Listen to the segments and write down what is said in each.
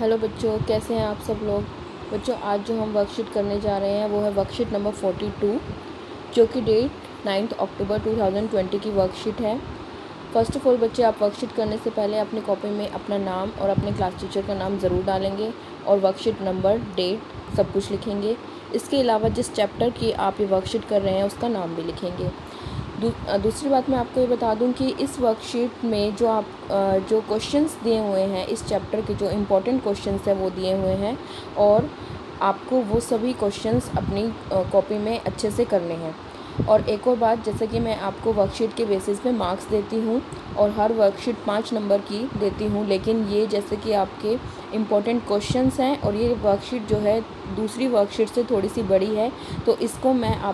Hello बच्चों, कैसे हैं आप सब लोग। बच्चों, आज जो हम वर्कशीट करने जा रहे हैं वो है वर्कशीट नंबर 42, जो कि डेट 9 अक्टूबर 2020 की वर्कशीट है। फ़र्स्ट ऑफ़ ऑल बच्चे, आप वर्कशीट करने से पहले अपनी कॉपी में अपना नाम और अपने क्लास टीचर का नाम ज़रूर डालेंगे और वर्कशीट नंबर, डेट सब कुछ लिखेंगे। इसके अलावा जिस चैप्टर की आप ये वर्कशीट कर रहे हैं उसका नाम भी लिखेंगे। दूसरी बात मैं आपको ये बता दूं कि इस वर्कशीट में जो क्वेश्चंस दिए हुए हैं, इस चैप्टर के जो इम्पोर्टेंट क्वेश्चंस हैं वो दिए हुए हैं और आपको वो सभी क्वेश्चंस अपनी कॉपी में अच्छे से करने हैं। और एक और बात, जैसे कि मैं आपको वर्कशीट के बेसिस पे मार्क्स देती हूँ और हर वर्कशीट 5 नंबर की देती हूँ, लेकिन ये जैसे कि आपके इम्पोर्टेंट क्वेश्चंस हैं और ये वर्कशीट जो है दूसरी वर्कशीट से थोड़ी सी बड़ी है, तो इसको मैं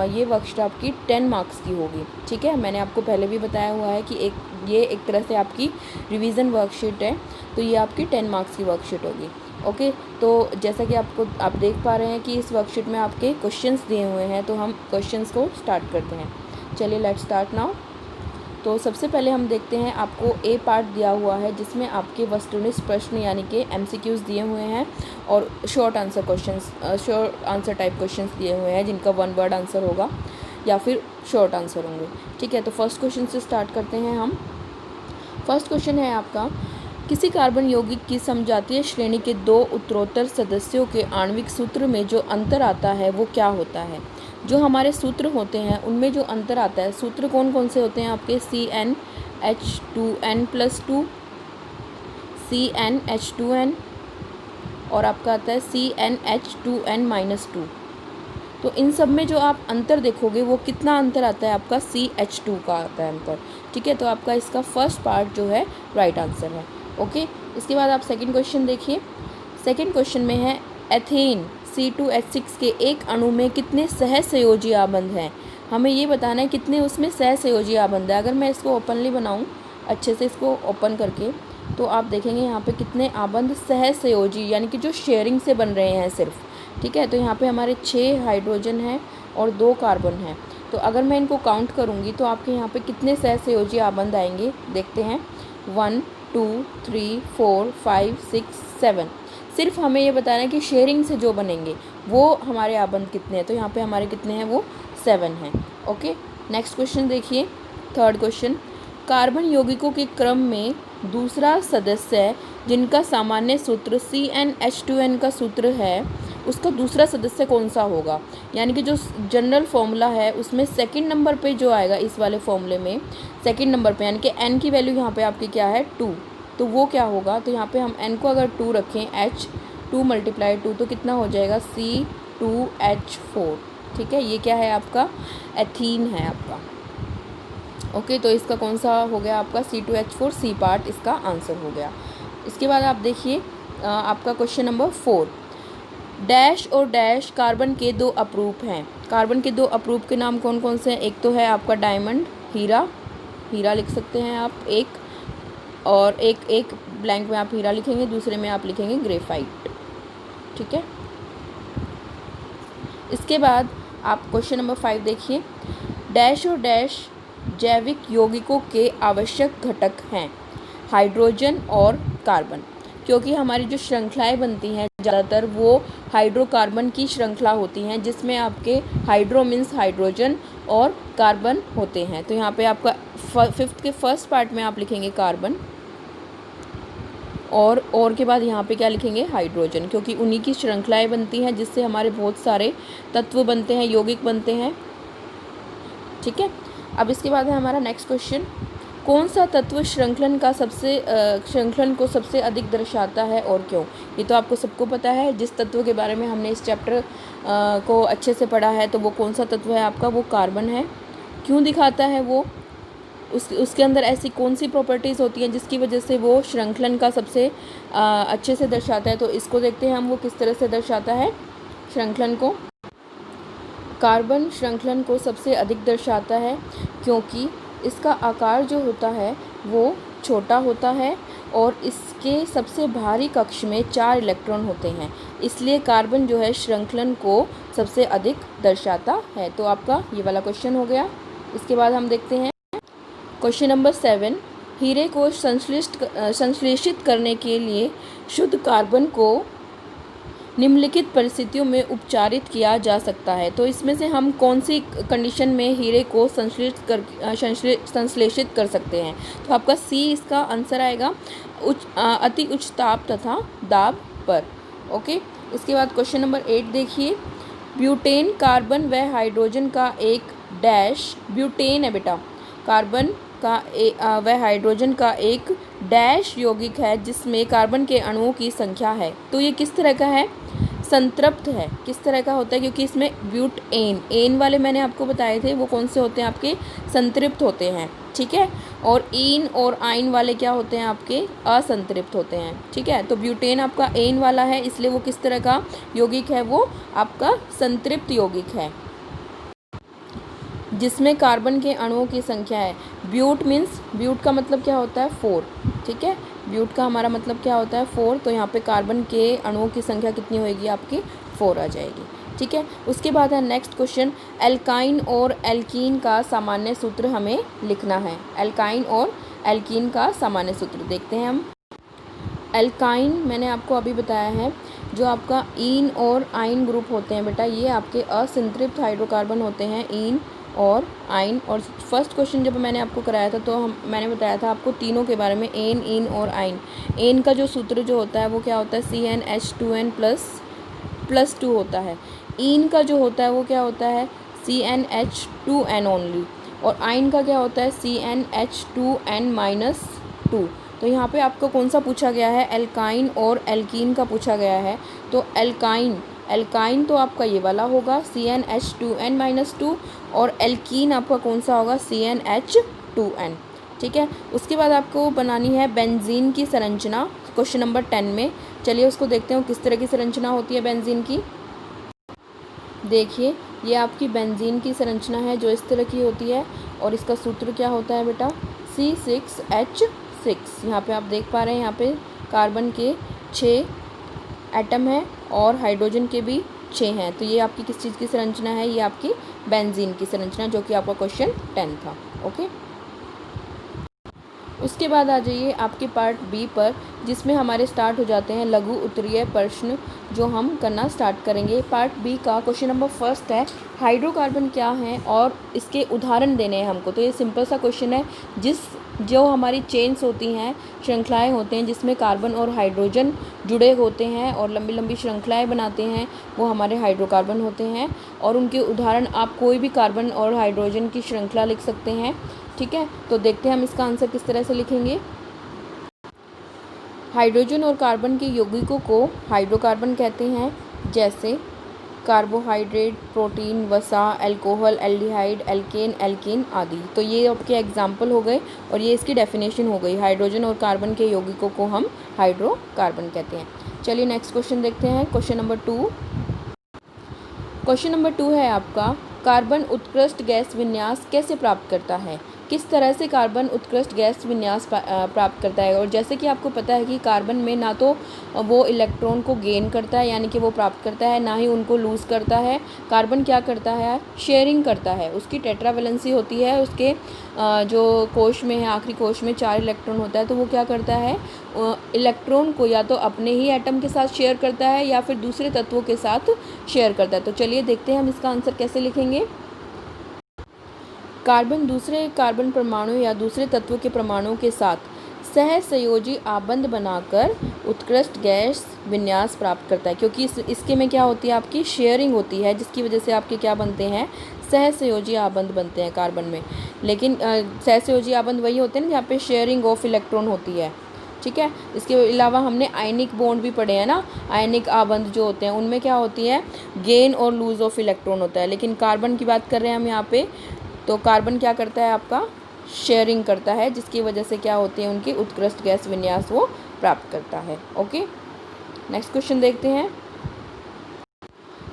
ये वर्कशीट आपकी 10 मार्क्स की होगी। ठीक है, मैंने आपको पहले भी बताया हुआ है कि ये एक तरह से आपकी रिवीजन वर्कशीट है, तो ये आपकी 10 मार्क्स की वर्कशीट होगी। ओके, तो जैसा कि आप देख पा रहे हैं कि इस वर्कशीट में आपके क्वेश्चंस दिए हुए हैं, तो हम क्वेश्चंस को स्टार्ट करते हैं। चलिए, लेट्स स्टार्ट नाउ। तो सबसे पहले हम देखते हैं, आपको ए पार्ट दिया हुआ है जिसमें आपके वस्तुनिष्ठ प्रश्न यानी कि MCQs दिए हुए हैं और शॉर्ट आंसर टाइप क्वेश्चंस दिए हुए हैं जिनका 1 वर्ड आंसर होगा या फिर शॉर्ट आंसर होंगे। ठीक है, तो फर्स्ट क्वेश्चन से स्टार्ट करते हैं हम। फर्स्ट क्वेश्चन है आपका, किसी कार्बन यौगिक की समजातीय श्रेणी के 2 उत्तरोत्तर सदस्यों के आणविक सूत्र में जो अंतर आता है वो क्या होता है। जो हमारे सूत्र होते हैं उनमें जो अंतर आता है, सूत्र कौन कौन से होते हैं आपके, CnH2n+2, CnH2n और आपका आता है CnH2n-2। तो इन सब में जो आप अंतर देखोगे वो कितना अंतर आता है, आपका CH2 का आता है अंतर। ठीक है, तो आपका इसका फर्स्ट पार्ट जो है राइट आंसर है। ओके, इसके बाद आप सेकंड क्वेश्चन देखिए। सेकंड क्वेश्चन में है, एथेन C2H6 के एक अणु में कितने सहसंयोजी आबंध हैं। हमें ये बताना है कितने उसमें सहसंयोजी आबंध है। अगर मैं इसको ओपनली बनाऊँ, अच्छे से इसको ओपन करके, तो आप देखेंगे यहाँ पे कितने आबंध सहसंयोजी यानी कि जो शेयरिंग से बन रहे हैं सिर्फ। ठीक है, तो यहाँ पे हमारे 6 हाइड्रोजन हैं और 2 कार्बन हैं। तो अगर मैं इनको काउंट करूँगी तो आपके यहाँ पे कितने सहसंयोजी आबंध आएंगे, देखते हैं। 1 2 3 4 5 6 7। सिर्फ हमें ये बताना है कि शेयरिंग से जो बनेंगे वो हमारे आबंध कितने हैं, तो यहाँ पे हमारे कितने हैं, वो 7 हैं। ओके, नेक्स्ट क्वेश्चन देखिए, थर्ड क्वेश्चन। कार्बन यौगिकों के क्रम में दूसरा सदस्य जिनका सामान्य सूत्र CnH2n का सूत्र है, उसका दूसरा सदस्य कौन सा होगा। यानी कि जो जनरल फॉर्मूला है उसमें सेकंड नंबर पे जो आएगा, इस वाले फॉर्मूले में सेकंड नंबर पे, यानी कि n की वैल्यू यहाँ पे आपकी क्या है, 2, तो वो क्या होगा, तो यहाँ पे हम n को अगर 2 रखें, H2 × 2 तो कितना हो जाएगा, C2H4। ठीक है, ये क्या है आपका, एथीन है आपका। ओके, तो इसका कौन सा हो गया आपका, C2H4, सी पार्ट इसका आंसर हो गया। इसके बाद आप देखिए आपका क्वेश्चन नंबर 4। डैश और डैश कार्बन के 2 अपरूप हैं। कार्बन के 2 अपरूप के नाम कौन कौन से हैं, एक तो है आपका डायमंड, हीरा लिख सकते हैं आप एक, और एक ब्लैंक में आप हीरा लिखेंगे, दूसरे में आप लिखेंगे ग्रेफाइट। ठीक है, इसके बाद आप क्वेश्चन नंबर 5 देखिए। डैश और डैश जैविक यौगिकों के आवश्यक घटक हैं, हाइड्रोजन और कार्बन। क्योंकि हमारी जो श्रृंखलाएं बनती हैं ज़्यादातर वो हाइड्रोकार्बन की श्रृंखला होती हैं, जिसमें आपके हाइड्रो मीन्स हाइड्रोजन और कार्बन होते हैं। तो यहाँ पे आपका 5th के फर्स्ट पार्ट में आप लिखेंगे कार्बन और के बाद यहाँ पे क्या लिखेंगे, हाइड्रोजन, क्योंकि उन्हीं की श्रृंखलाएं बनती हैं जिससे हमारे बहुत सारे तत्व बनते हैं, यौगिक बनते हैं। ठीक है, अब इसके बाद है हमारा नेक्स्ट क्वेश्चन। कौन सा तत्व श्रृंखलन को सबसे अधिक दर्शाता है और क्यों। ये तो आपको सबको पता है, जिस तत्व के बारे में हमने इस चैप्टर को अच्छे से पढ़ा है, तो वो कौन सा तत्व है आपका, वो कार्बन है। क्यों दिखाता है वो, उसके अंदर ऐसी कौन सी प्रॉपर्टीज़ होती हैं जिसकी वजह से वो श्रृंखलन का सबसे अच्छे से दर्शाता है। तो इसको देखते हैं हम, वो किस तरह से दर्शाता है श्रृंखलन को। कार्बन श्रृंखलन को सबसे अधिक दर्शाता है क्योंकि इसका आकार जो होता है वो छोटा होता है और इसके सबसे भारी कक्ष में 4 इलेक्ट्रॉन होते हैं, इसलिए कार्बन जो है श्रृंखलन को सबसे अधिक दर्शाता है। तो आपका ये वाला क्वेश्चन हो गया। इसके बाद हम देखते हैं क्वेश्चन नंबर 7। हीरे को संश्लेषित करने के लिए शुद्ध कार्बन को निम्नलिखित परिस्थितियों में उपचारित किया जा सकता है। तो इसमें से हम कौन सी कंडीशन में हीरे को संश्लेषित कर सकते हैं? तो आपका सी इसका आंसर आएगा, अति उच्च ताप तथा दाब पर। ओके, इसके बाद क्वेश्चन नंबर 8 देखिए। ब्यूटेन कार्बन व हाइड्रोजन का एक डैश, ब्यूटेन है बेटा, कार्बन का व हाइड्रोजन का एक डैश यौगिक है जिसमें कार्बन के अणुओं की संख्या है। तो ये किस तरह का है? संतृप्त है। किस तरह का होता है? क्योंकि इसमें ब्यूटेन, एन वाले मैंने आपको बताए थे वो कौन से होते हैं? आपके संतृप्त होते हैं, ठीक है। और ईन और आइन वाले क्या होते हैं? आपके असंतृप्त होते हैं, ठीक है। तो ब्यूटेन आपका एन वाला है, इसलिए वो किस तरह का यौगिक है? वो आपका संतृप्त यौगिक है जिसमें कार्बन के अणुओं की संख्या है। ब्यूट मीन्स, ब्यूट का मतलब क्या होता है? 4, ठीक है। ब्यूट का हमारा मतलब क्या होता है? 4। तो यहाँ पे कार्बन के अणुओं की संख्या कितनी होगी? आपकी 4 आ जाएगी, ठीक है। उसके बाद है नेक्स्ट क्वेश्चन, एल्काइन और एल्कीन का सामान्य सूत्र हमें लिखना है। एल्काइन और एल्कीन का सामान्य सूत्र देखते हैं हम। एल्काइन मैंने आपको अभी बताया है, जो आपका ईन और आइन ग्रुप होते हैं बेटा, ये आपके असंतृप्त हाइड्रोकार्बन होते हैं, ईन और आइन। और फर्स्ट क्वेश्चन जब मैंने आपको कराया था तो मैंने बताया था आपको तीनों के बारे में, एन, ईन और आइन। एन का जो सूत्र जो होता है वो क्या होता है? CnH2n प्लस 2 होता है। ईन का जो होता है वो क्या होता है? CnH2n only. और आइन का क्या होता है? CnH2n-2। तो यहाँ पे आपको कौन सा पूछा गया है? एल्काइन और एल्कीन का पूछा गया है। तो एल्काइन तो आपका ये वाला होगा, CnH2n-2। और एल्कीन आपका कौन सा होगा? CnH2n, ठीक है। उसके बाद आपको बनानी है बेंजीन की संरचना, क्वेश्चन नंबर 10 में। चलिए उसको देखते हैं किस तरह की संरचना होती है बेंजीन की। देखिए, ये आपकी बेंजीन की संरचना है जो इस तरह की होती है। और इसका सूत्र क्या होता है बेटा? C6H6। यहाँ पे आप देख पा रहे हैं, यहाँ पे कार्बन के 6 एटम है और हाइड्रोजन के भी 6 हैं। तो ये आपकी किस चीज़ की संरचना है? ये आपकी बेंजीन की संरचना, जो कि आपका क्वेश्चन 10 था। ओके, उसके बाद आ जाइए आपके पार्ट बी पर, जिसमें हमारे स्टार्ट हो जाते हैं लघु उत्तरीय प्रश्न, जो हम करना स्टार्ट करेंगे। पार्ट बी का क्वेश्चन नंबर फर्स्ट है, हाइड्रोकार्बन क्या हैं और इसके उदाहरण देने हैं हमको। तो ये सिंपल सा क्वेश्चन है। जो हमारी चेन्स होती हैं, श्रृंखलाएं होते हैं जिसमें कार्बन और हाइड्रोजन जुड़े होते हैं और लंबी लंबी श्रृंखलाएं बनाते हैं, वो हमारे हाइड्रोकार्बन होते हैं। और उनके उदाहरण, आप कोई भी कार्बन और हाइड्रोजन की श्रृंखला लिख सकते हैं, ठीक है। तो देखते हैं हम इसका आंसर किस तरह से लिखेंगे। हाइड्रोजन और कार्बन के यौगिकों को हाइड्रोकार्बन कहते हैं, जैसे कार्बोहाइड्रेट, प्रोटीन, वसा, अल्कोहल, एल्डिहाइड, एल्केन, एल्कीन आदि। तो ये आपके एग्जाम्पल हो गए और ये इसकी डेफिनेशन हो गई। हाइड्रोजन और कार्बन के यौगिकों को हम हाइड्रोकार्बन कहते हैं। चलिए नेक्स्ट क्वेश्चन देखते हैं, क्वेश्चन नंबर 2। क्वेश्चन नंबर 2 है आपका, कार्बन उत्कृष्ट गैस विन्यास कैसे प्राप्त करता है? किस तरह से कार्बन उत्कृष्ट गैस विन्यास प्राप्त करता है? और जैसे कि आपको पता है कि कार्बन में ना तो वो इलेक्ट्रॉन को गेन करता है, यानी कि वो प्राप्त करता है, ना ही उनको लूज़ करता है। कार्बन क्या करता है? शेयरिंग करता है। उसकी टेट्रावैलेंसी होती है, उसके जो कोश में है, आखिरी कोश में 4 इलेक्ट्रॉन होता है। तो वो क्या करता है? इलेक्ट्रॉन को या तो अपने ही एटम के साथ शेयर करता है या फिर दूसरे तत्वों के साथ शेयर करता है। तो चलिए देखते हैं हम इसका आंसर कैसे लिखेंगे। कार्बन दूसरे कार्बन परमाणु या दूसरे तत्व के परमाणुओं के साथ सहसंयोजी आबंध बनाकर उत्कृष्ट गैस विन्यास प्राप्त करता है। क्योंकि इसके में क्या होती है? आपकी शेयरिंग होती है, जिसकी वजह से आपके क्या बनते हैं? सहसंयोजी आबंध बनते हैं कार्बन में। लेकिन सहसंयोजी आबंध वही होते हैं ना जहाँ पे शेयरिंग ऑफ इलेक्ट्रॉन होती है, ठीक है। इसके अलावा हमने आयनिक बॉन्ड भी पढ़े हैं ना, आयनिक आबंध जो होते हैं उनमें क्या होती है? गेन और लूज ऑफ इलेक्ट्रॉन होता है। लेकिन कार्बन की बात कर रहे हैं हम यहाँ पे, तो कार्बन क्या करता है? आपका शेयरिंग करता है, जिसकी वजह से क्या होती है? उनकी उत्कृष्ट गैस विन्यास वो प्राप्त करता है। ओके, नेक्स्ट क्वेश्चन देखते हैं।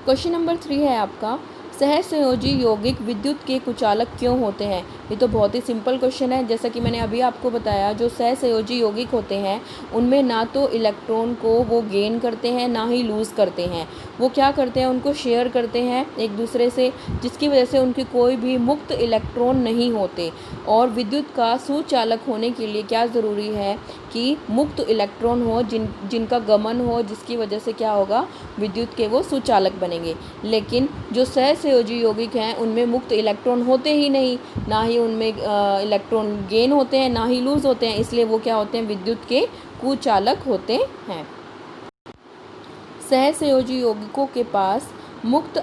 क्वेश्चन नंबर 3 है आपका, सहसंयोजी यौगिक विद्युत के कुचालक क्यों होते हैं? ये तो बहुत ही सिंपल क्वेश्चन है। जैसा कि मैंने अभी आपको बताया, जो सहसंयोजी यौगिक होते हैं उनमें ना तो इलेक्ट्रॉन को वो गेन करते हैं ना ही लूज़ करते हैं। वो क्या करते हैं, उनको शेयर करते हैं एक दूसरे से, जिसकी वजह से उनके कोई भी मुक्त इलेक्ट्रॉन नहीं होते। और विद्युत का सुचालक होने के लिए क्या ज़रूरी है कि मुक्त इलेक्ट्रॉन हो, जिनका गमन हो, जिसकी वजह से क्या होगा, विद्युत के वो सुचालक बनेंगे। लेकिन जो सहसंयोजी यौगिक हैं उनमें मुक्त इलेक्ट्रॉन होते ही नहीं, ना ही उनमें इलेक्ट्रॉन गेन होते हैं, ना ही लूज़ होते हैं, इसलिए वो क्या होते हैं, विद्युत के कुचालक होते हैं। सहसंयोजी यौगिकों के पास मुक्त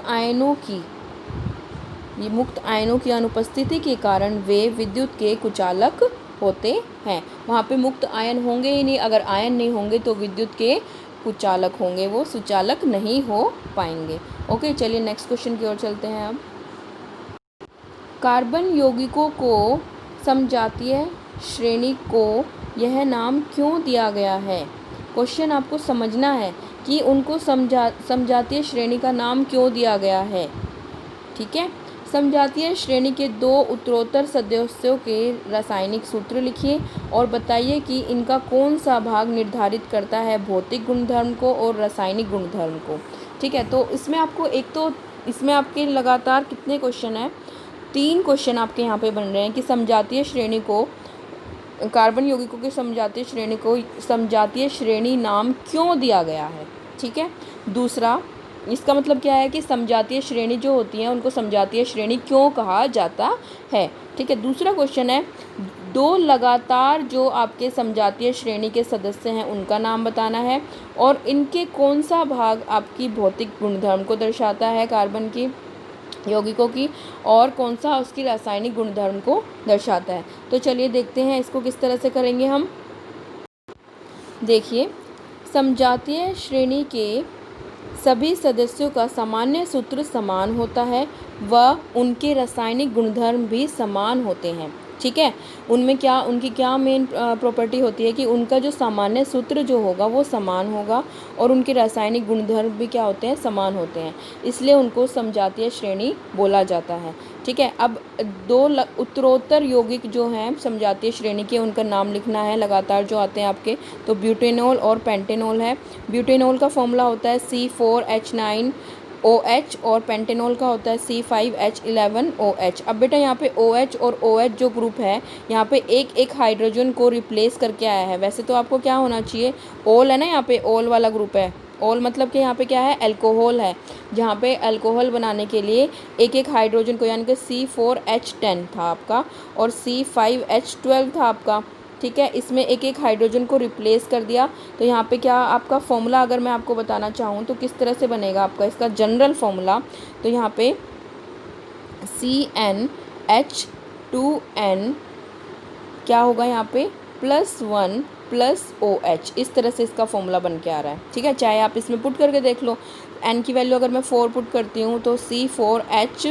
आयनों की अनुपस्थिति के कारण वे विद्युत के कुचालक होते हैं। वहाँ पे मुक्त आयन होंगे ही नहीं, अगर आयन नहीं होंगे तो विद्युत के कुचालक होंगे, वो सुचालक नहीं हो पाएंगे। ओके, चलिए नेक्स्ट क्वेश्चन की ओर चलते हैं। अब कार्बन यौगिकों को समजातीय श्रेणी को यह नाम क्यों दिया गया है? क्वेश्चन आपको समझना है कि उनको समजातीय श्रेणी का नाम क्यों दिया गया है। ठीक है, समजातीय श्रेणी के 2 उत्तरोत्तर सदस्यों के रासायनिक सूत्र लिखिए और बताइए कि इनका कौन सा भाग निर्धारित करता है भौतिक गुणधर्म को और रासायनिक गुणधर्म को। ठीक है, तो इसमें आपके लगातार कितने क्वेश्चन हैं, 3 क्वेश्चन आपके यहाँ पे बन रहे हैं कि समजातीय श्रेणी को, कार्बन यौगिकों की समजातीय श्रेणी को समजातीय श्रेणी नाम क्यों दिया गया है। ठीक है, दूसरा, इसका मतलब क्या है कि समजातीय श्रेणी जो होती है उनको समजातीय श्रेणी क्यों कहा जाता है। ठीक है, दूसरा क्वेश्चन है 2 लगातार जो आपके समजातीय श्रेणी के सदस्य हैं उनका नाम बताना है और इनके कौन सा भाग आपकी भौतिक गुणधर्म को दर्शाता है कार्बन की यौगिकों की, और कौन सा उसकी रासायनिक गुणधर्म को दर्शाता है। तो चलिए देखते हैं इसको किस तरह से करेंगे हम। देखिए, समजातीय श्रेणी के सभी सदस्यों का सामान्य सूत्र समान होता है व उनके रासायनिक गुणधर्म भी समान होते हैं। ठीक है, उनकी क्या मेन प्रॉपर्टी होती है कि उनका जो सामान्य सूत्र जो होगा वो समान होगा और उनके रासायनिक गुणधर्म भी क्या होते हैं, समान होते हैं, इसलिए उनको समजातीय श्रेणी बोला जाता है। ठीक है, अब 2 उत्तरोत्तर यौगिक जो हैं समजातीय श्रेणी के, उनका नाम लिखना है लगातार जो आते हैं आपके, तो ब्यूटेनॉल और पेंटेनॉल है। ब्यूटेनॉल का फॉर्मूला होता है C4H9OH और पेंटेनॉल का होता है C5H11OH। अब बेटा यहाँ पे OH और OH जो ग्रुप है, यहाँ पे एक हाइड्रोजन को रिप्लेस करके आया है। वैसे तो आपको क्या होना चाहिए, ओल है ना, यहाँ पे ओल वाला ग्रुप है। ओल मतलब कि यहाँ पे क्या है, अल्कोहल है, जहाँ पे अल्कोहल बनाने के लिए एक हाइड्रोजन को, यानी कि C4H10 था आपका और C5H12 था आपका। ठीक है, इसमें एक हाइड्रोजन को रिप्लेस कर दिया। तो यहाँ पे क्या आपका फॉर्मूला अगर मैं आपको बताना चाहूँ तो किस तरह से बनेगा आपका इसका जनरल फॉर्मूला, तो यहाँ पे CnH2n क्या होगा यहाँ पे +1 + OH, इस तरह से इसका फॉर्मूला बन के आ रहा है। ठीक है, चाहे आप इसमें पुट करके देख लो। n की वैल्यू अगर मैं 4 पुट करती हूँ तो C4H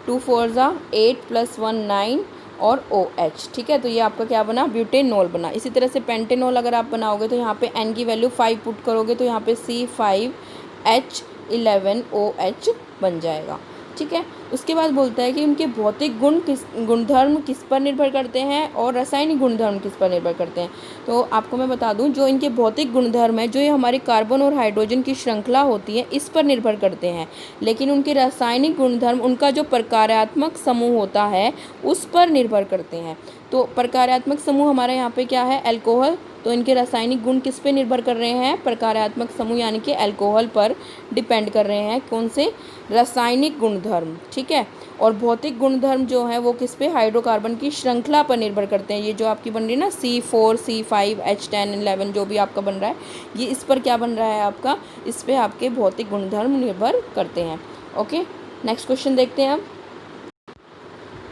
2 4 8 + 1 9 और OH। ठीक है, तो ये आपका क्या बना, ब्यूटेनॉल बना। इसी तरह से पेंटेनॉल अगर आप बनाओगे तो यहाँ पे n की वैल्यू 5 पुट करोगे तो यहाँ पे C5H11OH बन जाएगा। ठीक है, उसके बाद बोलता है कि उनके भौतिक गुणधर्म किस पर निर्भर करते हैं और रासायनिक गुणधर्म किस पर निर्भर करते हैं। तो आपको मैं बता दूं, जो इनके भौतिक गुणधर्म है, जो ये हमारे कार्बन और हाइड्रोजन की श्रृंखला होती है, इस पर निर्भर करते हैं, लेकिन उनके रासायनिक गुणधर्म, उनका जो प्रकार्यात्मक समूह होता है उस पर निर्भर करते हैं। तो प्रकार्यात्मक समूह हमारा यहाँ पे क्या है, अल्कोहल, तो इनके रासायनिक गुण किस पे निर्भर कर रहे हैं, प्रकार्यात्मक समूह यानी कि अल्कोहल पर डिपेंड कर रहे हैं। कौन से, रासायनिक गुणधर्म। ठीक है, और भौतिक गुणधर्म जो है वो किस पे, हाइड्रोकार्बन की श्रृंखला पर निर्भर करते हैं। ये जो आपकी बन रही है ना C4 C5H10 11 जो भी आपका बन रहा है, ये इस पर क्या बन रहा है आपका, इस पर आपके भौतिक गुणधर्म निर्भर करते हैं। ओके, नेक्स्ट क्वेश्चन देखते हैं अब।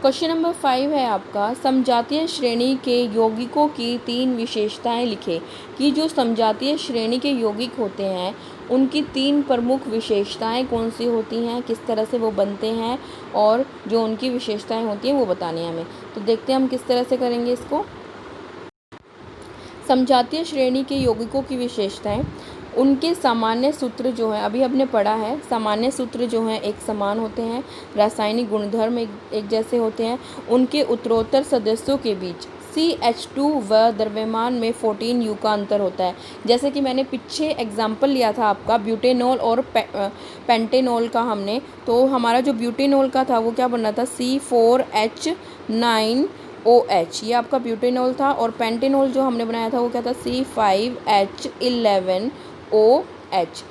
क्वेश्चन नंबर 5 है आपका, समजातीय श्रेणी के यौगिकों की 3 विशेषताएं लिखें कि जो समजातीय श्रेणी के यौगिक होते हैं उनकी 3 प्रमुख विशेषताएं कौन सी होती हैं, किस तरह से वो बनते हैं और जो उनकी विशेषताएं होती हैं वो बतानी है हमें। तो देखते हैं हम किस तरह से करेंगे इसको। समजातीय श्रेणी के यौगिकों की विशेषताएं, उनके सामान्य सूत्र जो है, अभी हमने पढ़ा है, सामान्य सूत्र जो हैं एक समान होते हैं, रासायनिक गुणधर्म एक जैसे होते हैं, उनके उत्तरोत्तर सदस्यों के बीच CH2 व द्रव्यमान में 14 U का अंतर होता है। जैसे कि मैंने पीछे एग्जाम्पल लिया था आपका ब्यूटेनॉल और पेंटेनॉल का हमने, तो हमारा जो ब्यूटेनॉल का था वो क्या बन रहा था, C4H9OH, ये आपका ब्यूटेनॉल था। और पेंटेनॉल जो हमने बनाया था वो क्या था, C5H11OH।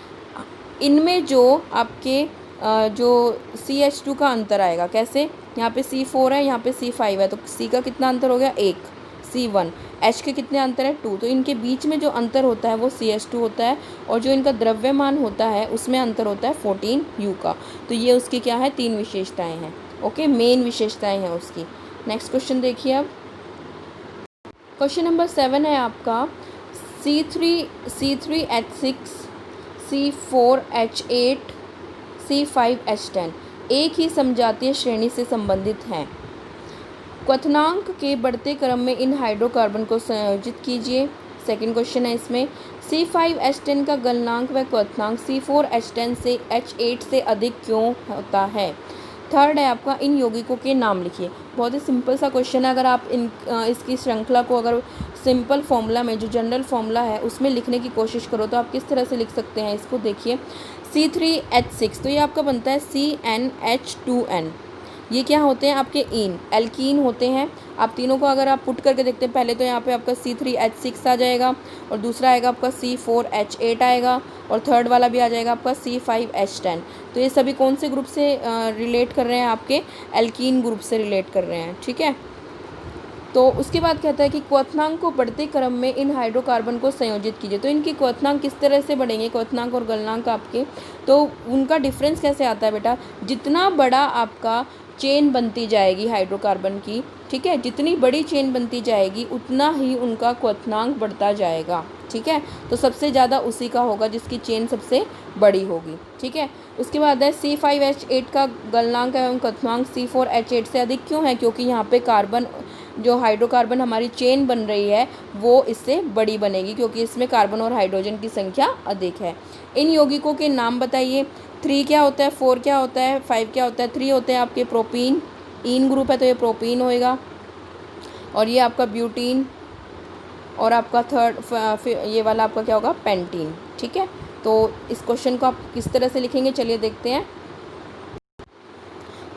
इनमें जो आपके जो CH2 का अंतर आएगा, कैसे, यहाँ पे C4 है, यहाँ पे C5 है, तो C का कितना अंतर हो गया, 1, C1, H के कितने अंतर है, 2, तो इनके बीच में जो अंतर होता है वो CH2 होता है, और जो इनका द्रव्यमान होता है उसमें अंतर होता है 14 U का। तो ये उसकी क्या है, 3 विशेषताएं हैं। ओके, मेन विशेषताएं हैं उसकी। नेक्स्ट क्वेश्चन देखिए अब, क्वेश्चन नंबर 7 है आपका C3H6 C4H8 C5H10 एक ही समजातीय श्रेणी से संबंधित हैं। क्वथनांक के बढ़ते क्रम में इन हाइड्रोकार्बन को संयोजित कीजिए। सेकंड क्वेश्चन है इसमें, C5H10 का गलनांक व क्वथनांक C4H10 से H8 से अधिक क्यों होता है। थर्ड है आपका, इन यौगिकों के नाम लिखिए। बहुत ही सिंपल सा क्वेश्चन है, अगर आप इसकी श्रृंखला को अगर सिंपल फॉर्मूला में, जो जनरल फॉर्मूला है उसमें लिखने की कोशिश करो तो आप किस तरह से लिख सकते हैं इसको, देखिए C3H6, तो ये आपका बनता है CnH2n। ये क्या होते हैं, आपके इन एल्कीन होते हैं। आप तीनों को अगर आप पुट करके देखते हैं, पहले तो यहाँ पे आपका C3H6 आ जाएगा, और दूसरा आएगा आपका C4H8 आएगा, और थर्ड वाला भी आ जाएगा आपका C5H10। तो ये सभी कौन से ग्रुप से रिलेट कर रहे हैं, आपके एल्कीन ग्रुप से रिलेट कर रहे हैं, ठीक है। तो उसके बाद कहता है कि क्वथनांक को बढ़ते क्रम में इन हाइड्रोकार्बन को संयोजित कीजिए। तो इनके क्वथनांक किस तरह से बढ़ेंगे, क्वथनांक और गलनांक आपके, तो उनका डिफरेंस कैसे आता है बेटा, जितना बड़ा आपका चेन बनती जाएगी हाइड्रोकार्बन की, ठीक है, जितनी बड़ी चेन बनती जाएगी उतना ही उनका क्वथनांक बढ़ता जाएगा, ठीक है। तो सबसे ज़्यादा उसी का होगा जिसकी चेन सबसे बड़ी होगी, ठीक है। उसके बाद है C5H8 का गलनांक एवं क्वथनांक C4H8 से अधिक क्यों है, क्योंकि यहाँ पे कार्बन, जो हाइड्रोकार्बन हमारी चेन बन रही है वो इससे बड़ी बनेगी, क्योंकि इसमें कार्बन और हाइड्रोजन की संख्या अधिक है। इन यौगिकों के नाम बताइए। 3 क्या होता है, 4 क्या होता है, 5 क्या होता है। 3 होते हैं आपके प्रोपीन, इन ग्रुप है तो ये प्रोपीन होएगा, और ये आपका ब्यूटीन, और आपका थर्ड ये वाला आपका क्या होगा, पेंटीन, ठीक है। तो इस क्वेश्चन को आप किस तरह से लिखेंगे, चलिए देखते हैं।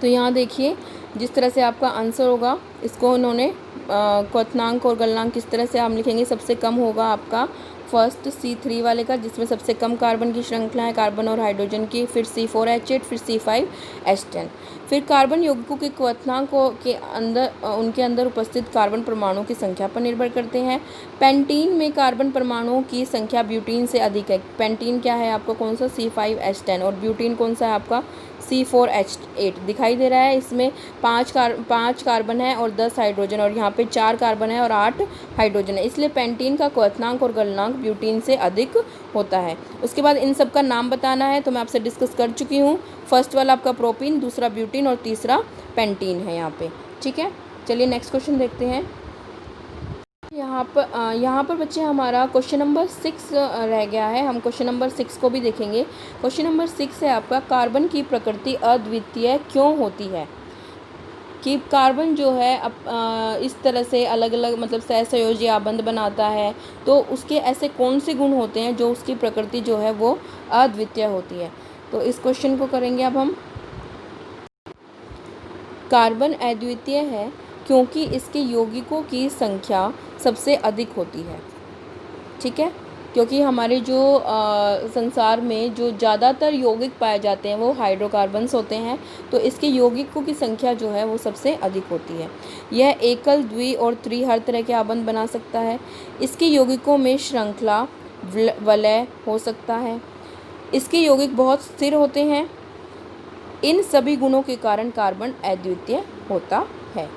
तो यहाँ देखिए जिस तरह से आपका आंसर होगा, इसको उन्होंने क्वथनांक और गलनांक किस तरह से आप लिखेंगे, सबसे कम होगा आपका फर्स्ट C3 वाले का, जिसमें सबसे कम कार्बन की श्रृंखला है, कार्बन और हाइड्रोजन की, फिर C4H8, फिर C5H10। फिर कार्बन यौगिकों के क्वथनांक के अंदर उनके अंदर उपस्थित कार्बन परमाणुओं की संख्या पर निर्भर करते हैं। पेंटीन में कार्बन परमाणुओं की संख्या ब्यूटीन से अधिक है। पेंटीन क्या है आपका, कौन सा, C5H10, और ब्यूटीन कौन सा है आपका, C4H8। दिखाई दे रहा है, इसमें 5 कार्बन है और 10 हाइड्रोजन, और यहाँ पे 4 कार्बन है और 8 हाइड्रोजन है, इसलिए पेंटीन का क्वथनांक और गलनांक ब्यूटीन से अधिक होता है। उसके बाद इन सब का नाम बताना है, तो मैं आपसे डिस्कस कर चुकी हूँ। फर्स्ट वाला आपका प्रोपीन, दूसरा ब्यूटीन और तीसरा पेंटीन है यहाँ पे, ठीक है। चलिए नेक्स्ट क्वेश्चन देखते हैं। यहाँ पर बच्चे हमारा क्वेश्चन नंबर 6 रह गया है, हम क्वेश्चन नंबर 6 को भी देखेंगे। क्वेश्चन नंबर 6 है आपका, कार्बन की प्रकृति अद्वितीय क्यों होती है। कि कार्बन जो है इस तरह से अलग अलग मतलब सहसंयोजी आबंध बनाता है, तो उसके ऐसे कौन से गुण होते हैं जो उसकी प्रकृति जो है वो अद्वितीय होती है। तो इस क्वेश्चन को करेंगे अब हम। कार्बन अद्वितीय है क्योंकि इसके यौगिकों की संख्या सबसे अधिक होती है, ठीक है। क्योंकि हमारे जो संसार में जो ज़्यादातर यौगिक पाए जाते हैं वो हाइड्रोकार्बन्स होते हैं, तो इसके यौगिकों की संख्या जो है वो सबसे अधिक होती है। यह एकल, द्वि और त्रि हर तरह के आबंध बना सकता है। इसके यौगिकों में श्रृंखला, वलय हो सकता है। इसके यौगिक बहुत स्थिर होते हैं। इन सभी गुणों के कारण कार्बन अद्वितीय होता है।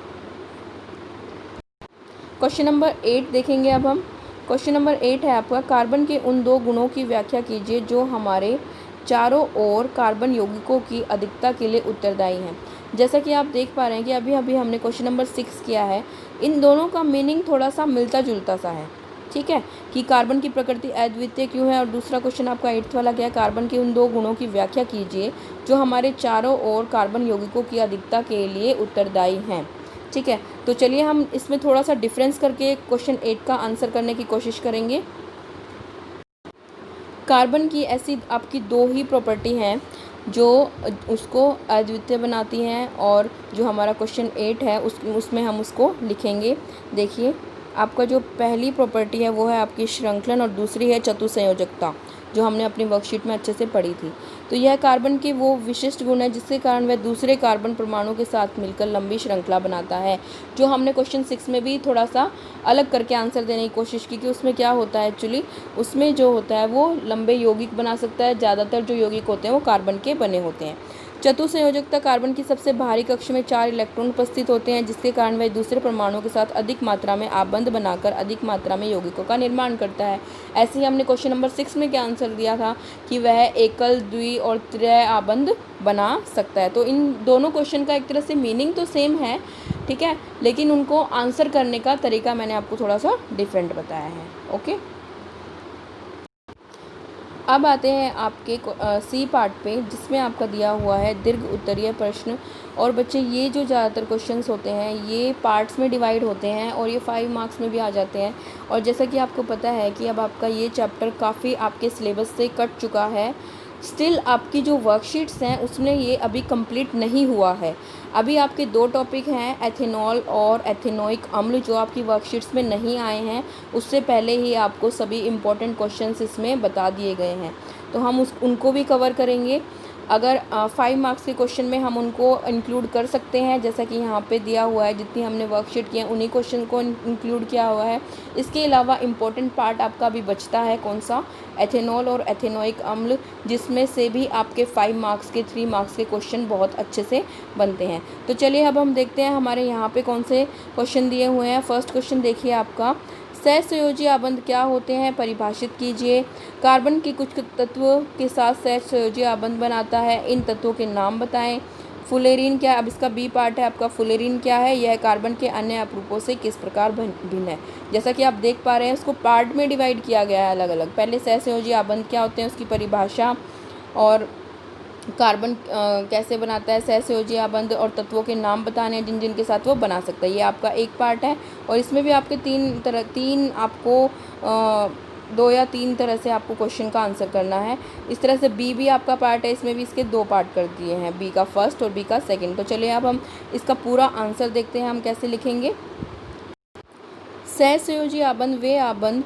क्वेश्चन नंबर 8 देखेंगे अब हम। क्वेश्चन नंबर 8 है आपका, कार्बन के उन 2 गुणों की व्याख्या कीजिए जो हमारे चारों ओर कार्बन यौगिकों की अधिकता के लिए उत्तरदायी हैं। जैसा कि आप देख पा रहे हैं कि अभी हमने क्वेश्चन नंबर 6 किया है, इन दोनों का मीनिंग थोड़ा सा मिलता जुलता सा है, ठीक है, कि कार्बन की प्रकृति अद्वितीय क्यों है। और दूसरा क्वेश्चन आपका 8th वाला क्या है, कार्बन के उन 2 गुणों की व्याख्या कीजिए जो हमारे चारों ओर कार्बन यौगिकों की अधिकता के लिए उत्तरदायी हैं। ठीक है, तो चलिए हम इसमें थोड़ा सा डिफरेंस करके क्वेश्चन 8 का आंसर करने की कोशिश करेंगे। कार्बन की ऐसी आपकी 2 ही प्रॉपर्टी हैं जो उसको अद्वितीय बनाती हैं, और जो हमारा क्वेश्चन 8 है उसमें हम उसको लिखेंगे। देखिए, आपका जो पहली प्रॉपर्टी है वो है आपकी श्रृंखलन, और दूसरी है चतुसंयोजकता, जो हमने अपनी वर्कशीट में अच्छे से पढ़ी थी। तो यह कार्बन के वो विशिष्ट गुण है जिसके कारण वह दूसरे कार्बन परमाणु के साथ मिलकर लंबी श्रृंखला बनाता है, जो हमने क्वेश्चन 6 में भी थोड़ा सा अलग करके आंसर देने की कोशिश की कि उसमें क्या होता है एक्चुअली, उसमें जो होता है वो लंबे यौगिक बना सकता है। ज़्यादातर जो यौगिक होते हैं वो कार्बन के बने होते हैं। चतुसंयोजकता, कार्बन की सबसे बाहरी कक्ष में 4 इलेक्ट्रॉन उपस्थित होते हैं, जिसके कारण वह दूसरे परमाणु के साथ अधिक मात्रा में आबंध बनाकर अधिक मात्रा में यौगिकों का निर्माण करता है। ऐसे ही हमने क्वेश्चन नंबर 6 में क्या आंसर दिया था कि वह एकल, द्वि और त्रय आबंध बना सकता है। तो इन दोनों क्वेश्चन का एक तरह से मीनिंग तो सेम है, ठीक है, लेकिन उनको आंसर करने का तरीका मैंने आपको थोड़ा सा डिफरेंट बताया है। ओके, अब आते हैं आपके सी पार्ट पे, जिसमें आपका दिया हुआ है दीर्घ उत्तरीय प्रश्न। और बच्चे, ये जो ज़्यादातर क्वेश्चंस होते हैं ये पार्ट्स में डिवाइड होते हैं और ये 5 मार्क्स में भी आ जाते हैं। और जैसा कि आपको पता है कि अब आपका ये चैप्टर काफ़ी आपके सिलेबस से कट चुका है, स्टिल आपकी जो वर्कशीट्स हैं उसमें ये अभी कंप्लीट नहीं हुआ है। अभी आपके 2 टॉपिक हैं, एथेनॉल और एथेनोइक अम्ल, जो आपकी वर्कशीट्स में नहीं आए हैं। उससे पहले ही आपको सभी इम्पोर्टेंट क्वेश्चंस इसमें बता दिए गए हैं, तो हम उनको भी कवर करेंगे। अगर 5 मार्क्स के क्वेश्चन में हम उनको इंक्लूड कर सकते हैं, जैसा कि यहाँ पे दिया हुआ है, जितनी हमने वर्कशीट की है उन्हीं क्वेश्चन को इंक्लूड किया हुआ है। इसके अलावा इम्पोर्टेंट पार्ट आपका अभी बचता है, कौन सा, एथेनॉल और एथेनोइक अम्ल, जिसमें से भी आपके 5 मार्क्स के 3 मार्क्स के क्वेश्चन बहुत अच्छे से बनते हैं। तो चलिए अब हम देखते हैं हमारे यहाँ पे कौन से क्वेश्चन दिए हुए हैं। फर्स्ट क्वेश्चन देखिए आपका, सहसंयोजी आबंध क्या होते हैं, परिभाषित कीजिए। कार्बन के कुछ तत्वों के साथ सहसंयोजी आबंध बनाता है, इन तत्वों के नाम बताएं। फुलेरिन क्या, अब इसका बी पार्ट है आपका, फुलेरिन क्या है, यह कार्बन के अन्य अपरूपों से किस प्रकार भिन्न है। जैसा कि आप देख पा रहे हैं उसको पार्ट में डिवाइड किया गया है अलग अलग। पहले सहसंयोजी आबंध क्या होते हैं, उसकी परिभाषा, और कार्बन कैसे बनाता है सहसंयोजी आबंध, और तत्वों के नाम बताने हैं जिन जिन के साथ वो बना सकता है। ये आपका एक पार्ट है, और इसमें भी आपके 3 आपको 2 या 3 तरह से आपको क्वेश्चन का आंसर करना है। इस तरह से बी भी आपका पार्ट है, इसमें भी इसके 2 पार्ट कर दिए हैं, बी का फर्स्ट और बी का सेकंड। तो चलिए अब हम इसका पूरा आंसर देखते हैं हम कैसे लिखेंगे। सहसंयोजी आबंध वे आबंध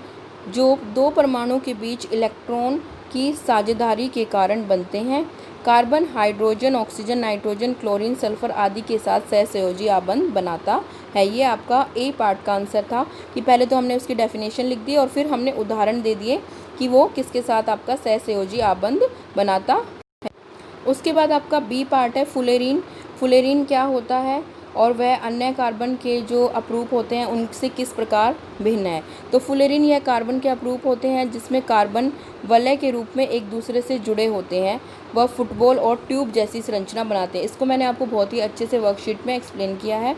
जो 2 परमाणु के बीच इलेक्ट्रॉन की साझेदारी के कारण बनते हैं। Carbon hydrogen, oxygen, nitrogen, chlorine, sulphur आदि के साथ सहसंयोजी आबंध बनाता है। ये आपका ए पार्ट का आंसर था कि पहले तो हमने उसकी डेफिनेशन लिख दी और फिर हमने उदाहरण दे दिए कि वो किसके साथ आपका सहसंयोजी आबंध बनाता है। उसके बाद आपका बी पार्ट है फुलेरिन। फुलेरिन क्या होता है और वह अन्य कार्बन के जो अपरूप होते हैं उनसे किस प्रकार भिन्न है। तो फुलेरिन यह कार्बन के अपरूप होते हैं जिसमें कार्बन वलय के रूप में एक दूसरे से जुड़े होते हैं। वह फुटबॉल और ट्यूब जैसी संरचना बनाते हैं। इसको मैंने आपको बहुत ही अच्छे से वर्कशीट में एक्सप्लेन किया है।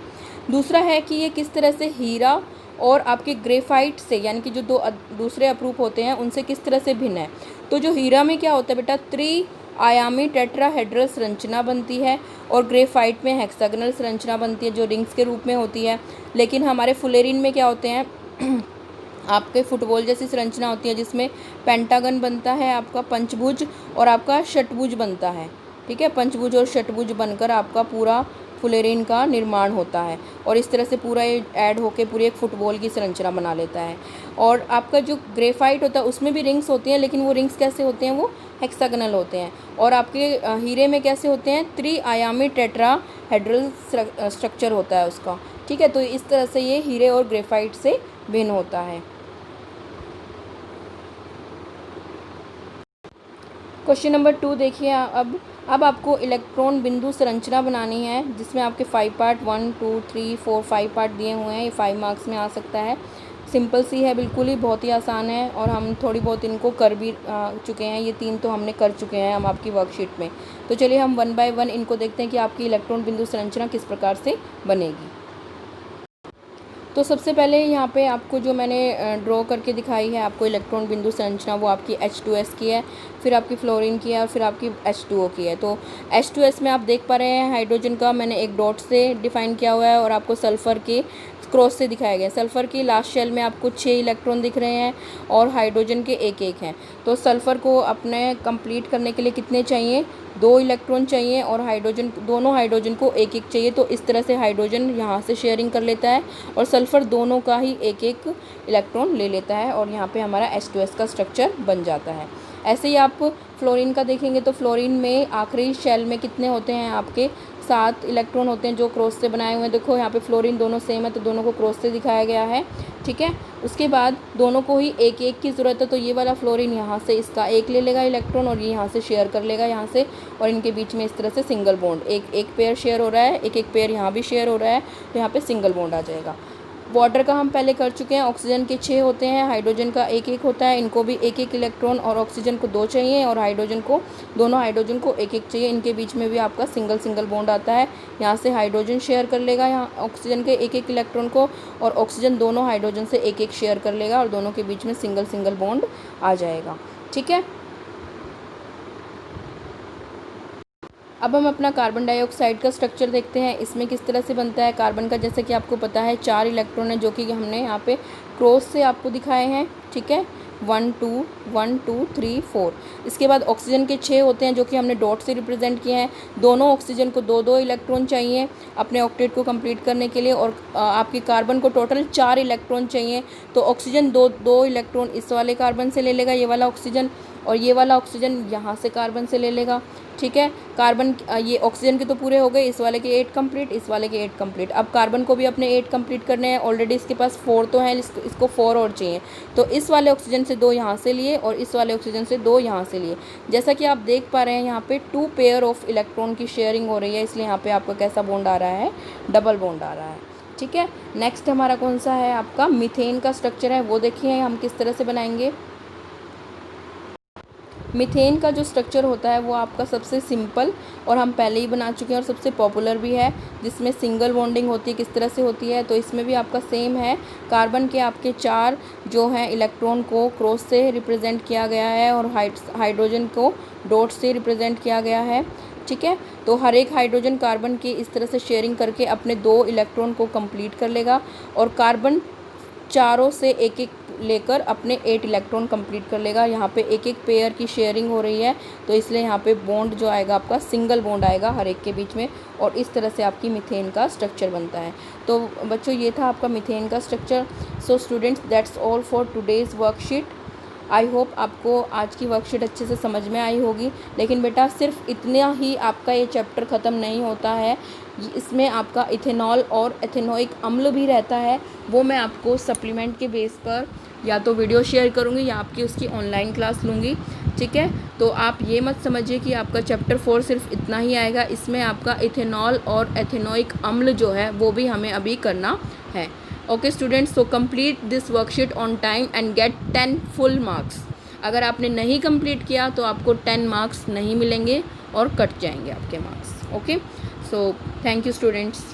दूसरा है कि ये किस तरह से हीरा और आपके ग्रेफाइट से, यानी कि जो दूसरे अपरूप होते हैं उनसे किस तरह से भिन्न है। तो जो हीरा में क्या होता है बेटा, आयामी टेट्राहेड्रल संरचना बनती है, और ग्रेफाइट में हेक्सागोनल संरचना बनती है जो रिंग्स के रूप में होती है। लेकिन हमारे फुलेरिन में क्या होते हैं आपके फुटबॉल जैसी संरचना होती है जिसमें पेंटागन बनता है आपका, पंचभुज और आपका षटभुज बनता है। ठीक है, पंचभुज और षटभुज बनकर आपका पूरा फुलेरिन का निर्माण होता है, और इस तरह से पूरा ये ऐड होकर पूरी एक फुटबॉल की संरचना बना लेता है। और आपका जो ग्रेफाइट होता है उसमें भी रिंग्स होती हैं, लेकिन वो रिंग्स कैसे होते हैं, वो हेक्सागोनल होते हैं। और आपके हीरे में कैसे होते हैं, त्रिआयामी टेट्राहेड्रल स्ट्रक्चर होता है उसका। ठीक है, तो इस तरह से ये हीरे और ग्रेफाइट से भिन्न होता है। क्वेश्चन नंबर 2 देखिए। अब आपको इलेक्ट्रॉन बिंदु संरचना बनानी है जिसमें आपके 5 पार्ट 1 2 3 4 5 पार्ट दिए हुए हैं। ये 5 मार्क्स में आ सकता है। सिंपल सी है, बिल्कुल ही बहुत ही आसान है, और हम थोड़ी बहुत इनको कर भी चुके हैं। ये 3 तो हमने कर चुके हैं हम आपकी वर्कशीट में। तो चलिए हम 1 बाय 1 इनको देखते हैं कि आपकी इलेक्ट्रॉन बिंदु संरचना किस प्रकार से बनेगी। तो सबसे पहले यहाँ पे आपको जो मैंने ड्रॉ करके दिखाई है आपको इलेक्ट्रॉन बिंदु संरचना, वो आपकी H2S की है, फिर आपकी फ्लोरीन की है और फिर आपकी H2O की है। तो H2S में आप देख पा रहे हैं हाइड्रोजन का मैंने एक डॉट से डिफाइन किया हुआ है और आपको सल्फ़र के क्रॉस से दिखाया गया है। सल्फ़र की लास्ट शेल में आपको 6 इलेक्ट्रॉन दिख रहे हैं और हाइड्रोजन के एक एक हैं। तो सल्फ़र को अपने कंप्लीट करने के लिए कितने चाहिए, 2 इलेक्ट्रॉन चाहिए और हाइड्रोजन, दोनों हाइड्रोजन को एक एक चाहिए। तो इस तरह से हाइड्रोजन यहाँ से शेयरिंग कर लेता है और सल्फ़र दोनों का ही एक एक इलेक्ट्रॉन ले लेता है और यहाँ पे हमारा H2S का स्ट्रक्चर बन जाता है। ऐसे ही आप फ्लोरीन का देखेंगे तो फ्लोरीन में आखिरी शेल में कितने होते हैं, आपके 7 इलेक्ट्रॉन होते हैं जो क्रॉस से बनाए हुए हैं। देखो यहाँ पे फ्लोरीन दोनों सेम है तो दोनों को क्रॉस से दिखाया गया है, ठीक है। उसके बाद दोनों को ही एक एक की ज़रूरत है, तो ये वाला फ्लोरीन यहाँ से इसका एक ले लेगा इलेक्ट्रॉन और ये यहाँ से शेयर कर लेगा यहाँ से, और इनके बीच में इस तरह से सिंगल बॉन्ड, एक पेयर शेयर हो रहा है, एक पेयर यहाँ भी शेयर हो रहा है, तो यहाँ पे सिंगल बॉन्ड आ जाएगा। वाटर का हम पहले कर चुके हैं, ऑक्सीजन के 6 होते हैं, हाइड्रोजन का एक एक होता है, इनको भी एक एक इलेक्ट्रॉन और ऑक्सीजन को 2 चाहिए और हाइड्रोजन को, दोनों हाइड्रोजन को एक एक चाहिए। इनके बीच में भी आपका सिंगल सिंगल बॉन्ड आता है, यहाँ से हाइड्रोजन शेयर कर लेगा यहाँ ऑक्सीजन के एक एक इलेक्ट्रॉन को और ऑक्सीजन दोनों हाइड्रोजन से एक एक शेयर कर लेगा और दोनों के बीच में सिंगल सिंगल बॉन्ड आ जाएगा, ठीक है। अब हम अपना कार्बन डाइऑक्साइड का स्ट्रक्चर देखते हैं, इसमें किस तरह से बनता है। कार्बन का जैसे कि आपको पता है 4 इलेक्ट्रॉन है जो कि हमने यहाँ पे क्रॉस से आपको दिखाए हैं, ठीक है, 1 2 1 2 3 4। इसके बाद ऑक्सीजन के 6 होते हैं जो कि हमने डॉट से रिप्रेजेंट किए हैं। दोनों ऑक्सीजन को 2 इलेक्ट्रॉन चाहिए अपने ऑक्टेट को कंप्लीट करने के लिए और आपकी कार्बन को टोटल 4 इलेक्ट्रॉन चाहिए। तो ऑक्सीजन 2 इलेक्ट्रॉन इस वाले कार्बन से ले लेगा, ये वाला ऑक्सीजन, और ये वाला ऑक्सीजन यहाँ से कार्बन से ले लेगा, ठीक है। कार्बन, ये ऑक्सीजन के तो पूरे हो गए, इस वाले के 8 कंप्लीट, इस वाले के 8 कंप्लीट। अब कार्बन को भी अपने 8 कंप्लीट करने हैं, ऑलरेडी इसके पास 4 तो हैं, इसको 4 और चाहिए। तो इस वाले ऑक्सीजन से 2 यहाँ से लिए और इस वाले ऑक्सीजन से 2 यहाँ से लिए। जैसा कि आप देख पा रहे हैं यहाँ पे 2 पेयर ऑफ इलेक्ट्रॉन की शेयरिंग हो रही है, इसलिए यहाँ पे आपका कैसा बॉन्ड आ रहा है, डबल बॉन्ड आ रहा है, ठीक है। नेक्स्ट हमारा कौन सा है, आपका मीथेन का स्ट्रक्चर है, वो देखिए हम किस तरह से बनाएंगे। मीथेन का जो स्ट्रक्चर होता है वो आपका सबसे सिंपल और हम पहले ही बना चुके हैं और सबसे पॉपुलर भी है, जिसमें सिंगल बॉन्डिंग होती है। किस तरह से होती है, तो इसमें भी आपका सेम है, कार्बन के आपके 4 जो हैं इलेक्ट्रॉन को क्रॉस से रिप्रेजेंट किया गया है और हाइड्रोजन को डॉट से रिप्रेजेंट किया गया है, ठीक है। तो हर एक हाइड्रोजन कार्बन की इस तरह से शेयरिंग करके अपने 2 इलेक्ट्रॉन को कंप्लीट कर लेगा और कार्बन चारों से एक एक लेकर अपने 8 इलेक्ट्रॉन कंप्लीट कर लेगा। यहाँ पे एक एक पेयर की शेयरिंग हो रही है तो इसलिए यहाँ पे बॉन्ड जो आएगा आपका सिंगल बॉन्ड आएगा हर एक के बीच में, और इस तरह से आपकी मीथेन का स्ट्रक्चर बनता है। तो बच्चों ये था आपका मीथेन का structure. So students, that's all for today's worksheet. I hope आपको आज की वर्कशीट अच्छे से समझ में आई होगी। लेकिन बेटा सिर्फ इतना ही आपका ये चैप्टर ख़त्म नहीं होता है, इसमें आपका इथेनॉल और एथेनोइक अम्ल भी रहता है, वो मैं आपको सप्लीमेंट के बेस पर या तो वीडियो शेयर करूँगी या आपकी उसकी ऑनलाइन क्लास लूँगी, ठीक है। तो आप ये मत समझिए कि आपका चैप्टर 4 सिर्फ इतना ही आएगा, इसमें आपका इथेनॉल और एथेनोइक अम्ल जो है वो भी हमें अभी करना है। Okay students, so complete this worksheet on time and get 10 full marks. अगर आपने नहीं कंप्लीट किया तो आपको 10 मार्क्स नहीं मिलेंगे और कट जाएंगे आपके marks. Okay, so thank you students.